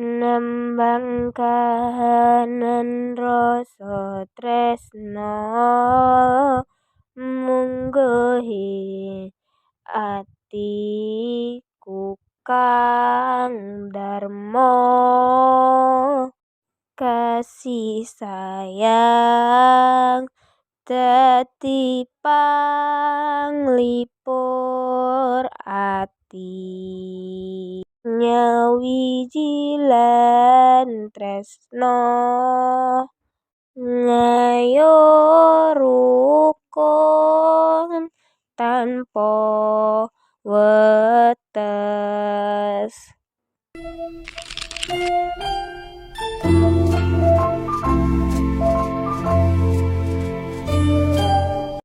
Nembang kahanan rasa tresna mungguhi atiku kang darmo, kasih sayang dadi panglipur ati, nyawiji lan tresno ngayo rukun tanpa wetes.